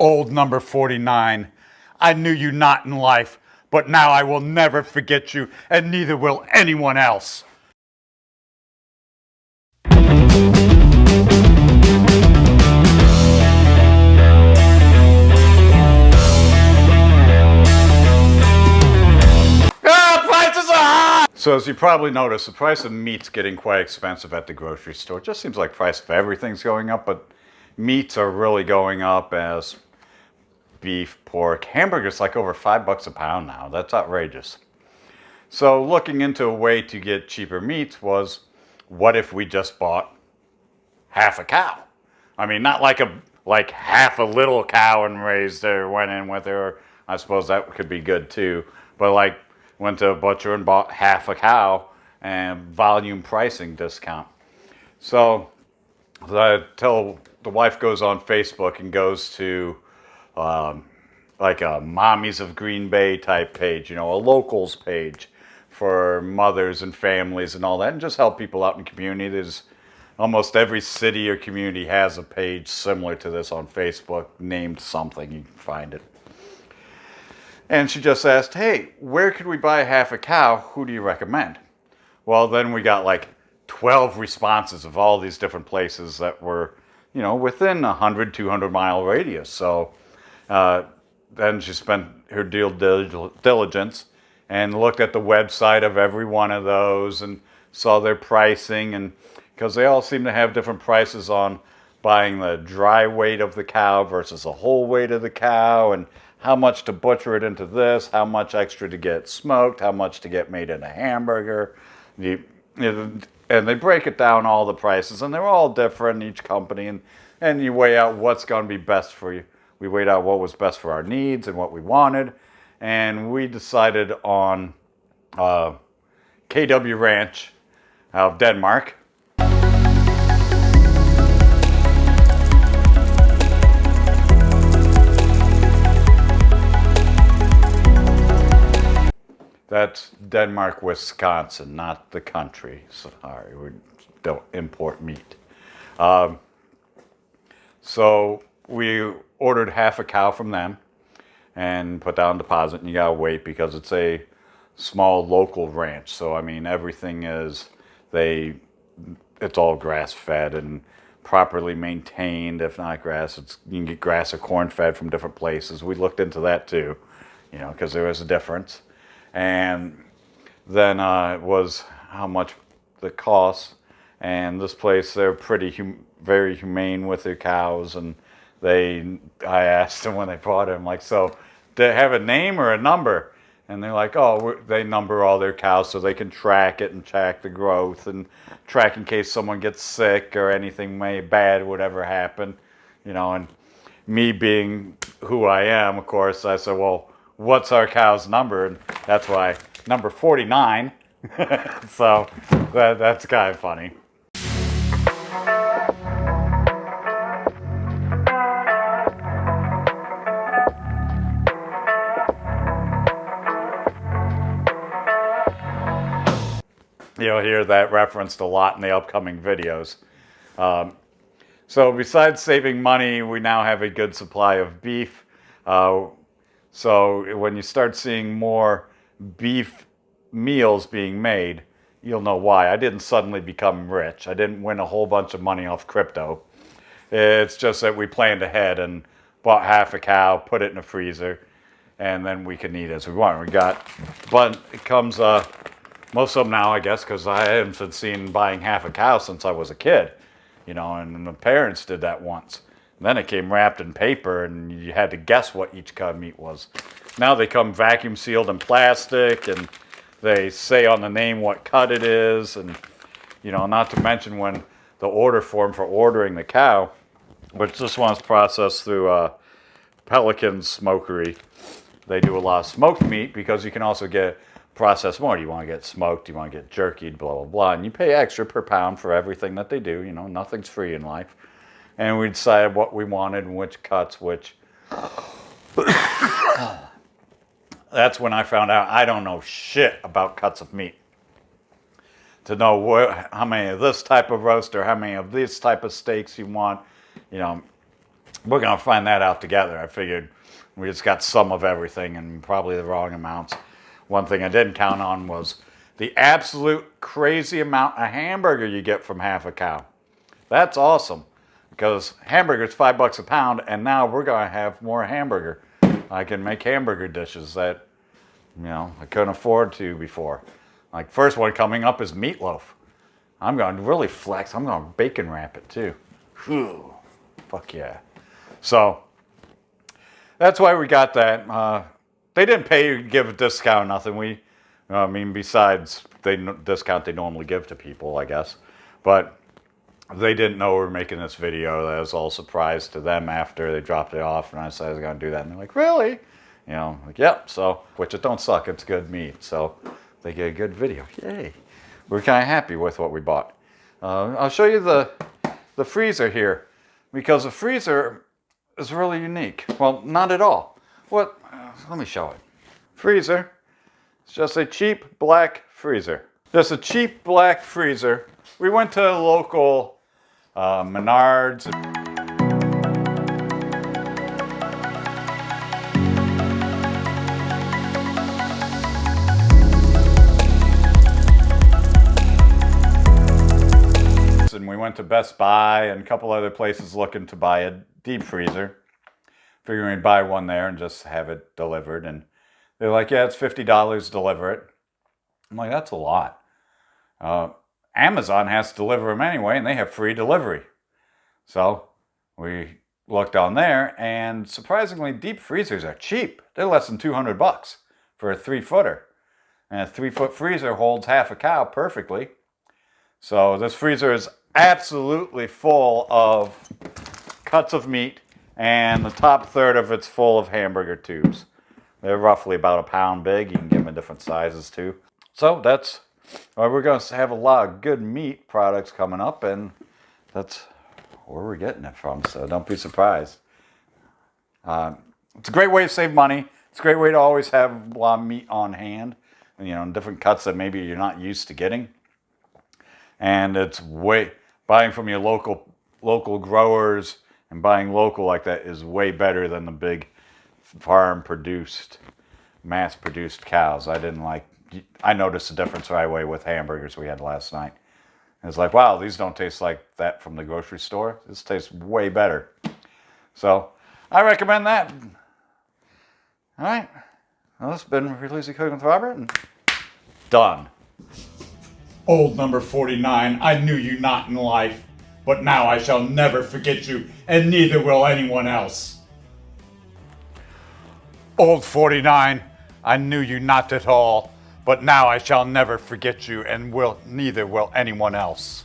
Old number 49, I knew you not in life, but now I will never forget you, and neither will anyone else. Prices are high! So as you probably noticed, the price of meat's getting quite expensive at the grocery store. It just seems like price of everything's going up, but meats are really going up as beef, pork, hamburgers like over $5 a pound now. That's outrageous. So looking into a way to get cheaper meats was, what if we just bought half a cow? I mean, not like half a little cow and raised her, went in with her. I suppose that could be good too. But like went to a butcher and bought half a cow and volume pricing discount. So the wife goes on Facebook and goes to like a Mommies of Green Bay type page, a locals page for mothers and families and all that, and just help people out in the community. There's almost every city or community has a page similar to this on Facebook named something. You can find it. And she just asked, hey, where could we buy half a cow? Who do you recommend? Well, then we got like 12 responses of all these different places that were, within 100, 200 mile radius. So then she spent her due diligence and looked at the website of every one of those and saw their pricing, and because they all seem to have different prices on buying the dry weight of the cow versus the whole weight of the cow, and how much to butcher it into this, how much extra to get smoked, how much to get made in a hamburger. And they break it down, all the prices, and they're all different, each company, and you weigh out what's going to be best for you. We weighed out what was best for our needs and what we wanted, and we decided on KW Ranch out of Denmark. That's Denmark, Wisconsin, not the country. Sorry, we don't import meat. So we ordered half a cow from them and put down deposit, and you gotta wait because it's a small local ranch. So I mean, everything it's all grass fed and properly maintained. If not grass, you can get grass or corn fed from different places. We looked into that too, because there is a difference. And then it was how much the cost. And this place, they're very humane with their cows. And I asked them when they bought it, I'm like, so do they have a name or a number? And they're like, oh, they number all their cows so they can track it and track the growth and track in case someone gets sick or anything bad would ever happen, And me being who I am, of course, I said, well, what's our cow's number? And that's why number 49. So that's kind of funny. You'll hear that referenced a lot in the upcoming videos. So besides saving money, we now have a good supply of beef. So when you start seeing more beef meals being made, you'll know why. I didn't suddenly become rich. I didn't win a whole bunch of money off crypto. It's just that we planned ahead and bought half a cow, put it in a freezer, and then we can eat as we want. But it comes, most of them now, I guess, because I haven't been seen buying half a cow since I was a kid, and the parents did that once. And then it came wrapped in paper, and you had to guess what each cut of meat was. Now they come vacuum sealed in plastic, and they say on the name what cut it is, and not to mention when the order form for ordering the cow, which this one's processed through Pelican Smokery. They do a lot of smoked meat because you can also get processed more. Do you want to get smoked? Do you want to get jerkied? Blah, blah, blah. And you pay extra per pound for everything that they do. Nothing's free in life. And we decided what we wanted and which cuts, which. That's when I found out I don't know shit about cuts of meat. To know how many of this type of roast or how many of this type of steaks you want, we're going to find that out together. I figured we just got some of everything and probably the wrong amounts. One thing I didn't count on was the absolute crazy amount of hamburger you get from half a cow. That's awesome, because hamburger's $5 a pound, and now we're going to have more hamburger. I can make hamburger dishes that, I couldn't afford to before. Like, first one coming up is meatloaf. I'm going to really flex. I'm going to bacon wrap it too. Whew. Fuck yeah. So that's why we got that. They didn't pay you to give a discount, nothing. Besides the discount they normally give to people, I guess. But they didn't know we were making this video. That was all a surprise to them after they dropped it off, and I said I was going to do that. And they're like, really? Yep. So, which it don't suck. It's good meat. So they get a good video. Yay. We're kind of happy with what we bought. I'll show you the freezer here, because the freezer is really unique. Well, not at all. Let me show it. Freezer. It's just a cheap black freezer. Just a cheap black freezer. We went to a local Menards. And we went to Best Buy and a couple other places looking to buy a deep freezer. Figuring we'd buy one there and just have it delivered. And they're like, yeah, it's $50 to deliver it. I'm like, that's a lot. Amazon has to deliver them anyway, and they have free delivery. So we looked on there, and surprisingly, deep freezers are cheap. They're less than $200 for a 3-footer. And a 3-foot freezer holds half a cow perfectly. So this freezer is absolutely full of cuts of meat, and the top third of it's full of hamburger tubes. They're roughly about a pound big. You can get them in different sizes too. So that's why we're going to have a lot of good meat products coming up, and that's where we're getting it from. So don't be surprised. It's a great way to save money. It's a great way to always have a lot of meat on hand, and, different cuts that maybe you're not used to getting. And it's buying from your local growers and buying local like that is way better than the big farm-produced, mass-produced cows. I noticed a difference right away with hamburgers we had last night. It's like, wow, these don't taste like that from the grocery store. This tastes way better. So I recommend that. All right. Well, this has been Really Easy Cooking with Robert, and done. Old number 49, I knew you not in life, but now I shall never forget you, and neither will anyone else. Old 49, I knew you not at all, but now I shall never forget you, and neither will anyone else.